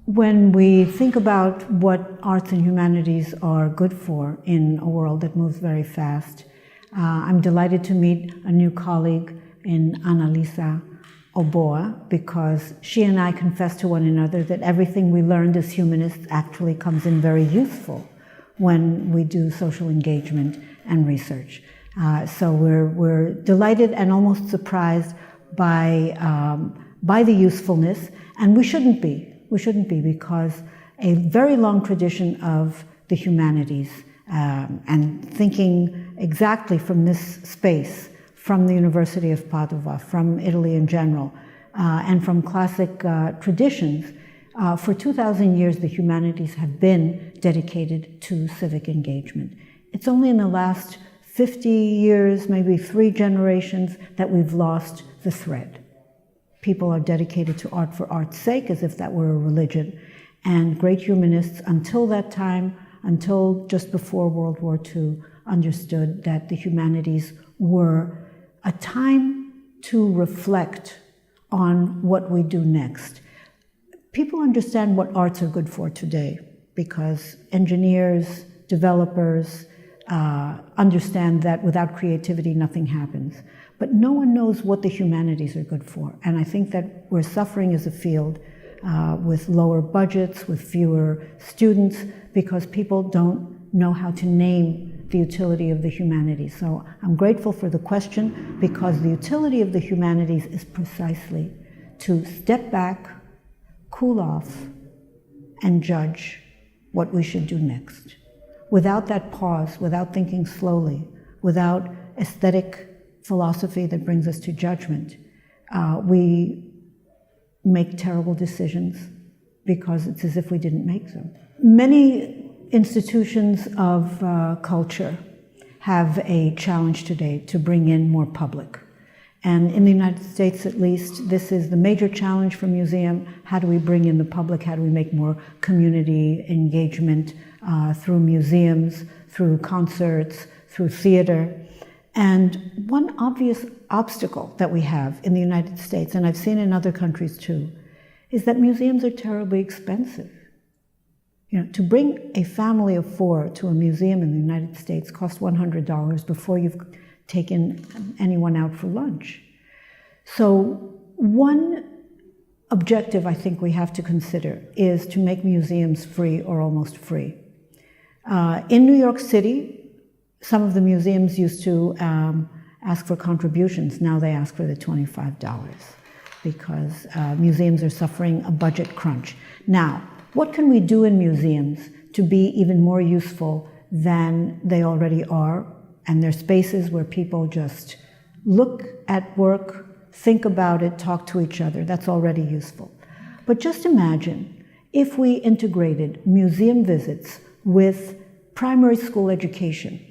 When we think about what arts and humanities are good for in a world that moves very fast, I'm delighted to meet a new colleague in Annalisa Oboa, because she and I confess to one another that everything we learned as humanists actually comes in very useful when we do social engagement and research. So we're delighted and almost surprised by the usefulness, and we shouldn't be. We shouldn't be, because a very long tradition of the humanities and thinking exactly from this space, from the University of Padua, from Italy in general, and from classic traditions, for 2,000 years the humanities have been dedicated to civic engagement. It's only in the last 50 years, maybe 3 generations, that we've lost the thread. People are dedicated to art for art's sake, as if that were a religion. And great humanists, until that time, until just before World War II, understood that the humanities were a time to reflect on what we do next. People understand what arts are good for today, because engineers, developers understand that without creativity, nothing happens. But no one knows what the humanities are good for. And I think that we're suffering as a field with lower budgets, with fewer students, because people don't know how to name the utility of the humanities. So I'm grateful for the question, because the utility of the humanities is precisely to step back, cool off, and judge what we should do next. Without that pause, without thinking slowly, without aesthetic philosophy that brings us to judgment, we make terrible decisions because it's as if we didn't make them. Many institutions of culture have a challenge today to bring in more public. And in the United States, at least, this is the major challenge for museum. How do we bring in the public? How do we make more community engagement through museums, through concerts, through theater? And one obvious obstacle that we have in the United States, and I've seen in other countries too, is that museums are terribly expensive. You know, to bring a family of 4 to a museum in the United States costs $100 before you've taken anyone out for lunch. So one objective I think we have to consider is to make museums free or almost free. In New York City, some of the museums used to ask for contributions. Now they ask for the $25 because museums are suffering a budget crunch. Now, what can we do in museums to be even more useful than they already are? And they're spaces where people just look at work, think about it, talk to each other. That's already useful. But just imagine if we integrated museum visits with primary school education,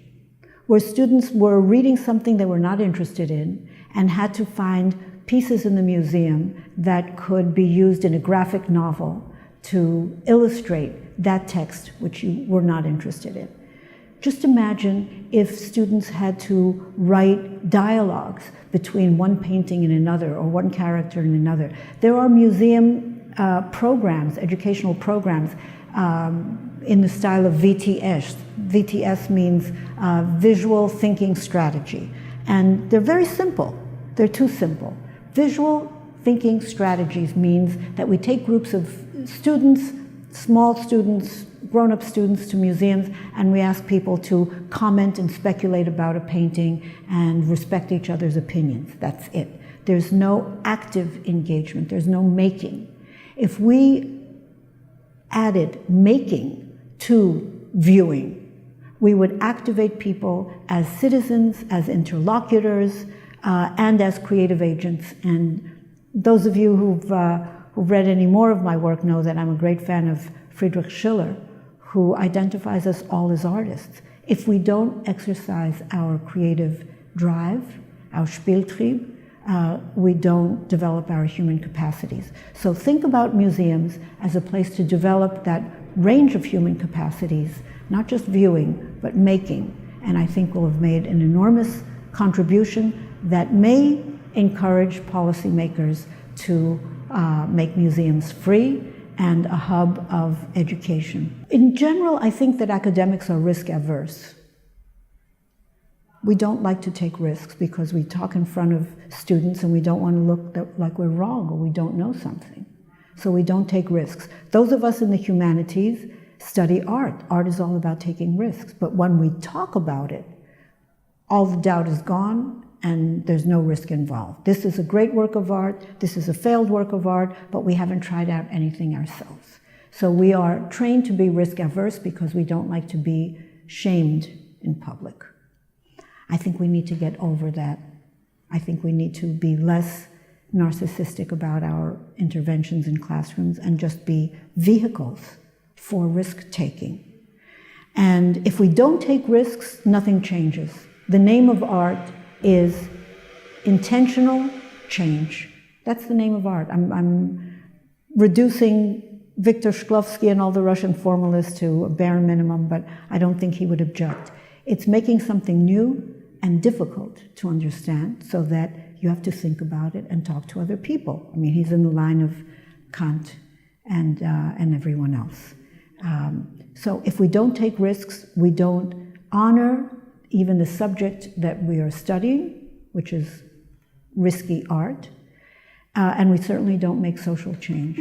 where students were reading something they were not interested in and had to find pieces in the museum that could be used in a graphic novel to illustrate that text which you were not interested in. Just imagine if students had to write dialogues between one painting and another, or one character and another. There are museum programs, educational programs, in the style of VTS. VTS means visual thinking strategy. And they're very simple. They're too simple. Visual thinking strategies means that we take groups of students, small students, grown-up students, to museums, and we ask people to comment and speculate about a painting and respect each other's opinions. That's it. There's no active engagement. There's no making. If we added making to viewing, we would activate people as citizens, as interlocutors, and as creative agents. And those of you who've read any more of my work know that I'm a great fan of Friedrich Schiller, who identifies us all as artists. If we don't exercise our creative drive, our Spieltrieb, we don't develop our human capacities. So think about museums as a place to develop that range of human capacities, not just viewing, but making. And I think we'll have made an enormous contribution that may encourage policymakers to make museums free and a hub of education. In general, I think that academics are risk averse. We don't like to take risks because we talk in front of students and we don't want to look like we're wrong or we don't know something. So we don't take risks. Those of us in the humanities study art. Art is all about taking risks. But when we talk about it, all the doubt is gone and there's no risk involved. This is a great work of art. This is a failed work of art, but we haven't tried out anything ourselves. So we are trained to be risk averse because we don't like to be shamed in public. I think we need to get over that. I think we need to be less narcissistic about our interventions in classrooms and just be vehicles for risk-taking. And if we don't take risks, nothing changes. The name of art is intentional change. That's the name of art. I'm reducing Viktor Shklovsky and all the Russian formalists to a bare minimum, but I don't think he would object. It's making something new and difficult to understand so that you have to think about it and talk to other people. I mean, he's in the line of Kant and everyone else. So if we don't take risks, we don't honor even the subject that we are studying, which is risky art, and we certainly don't make social change.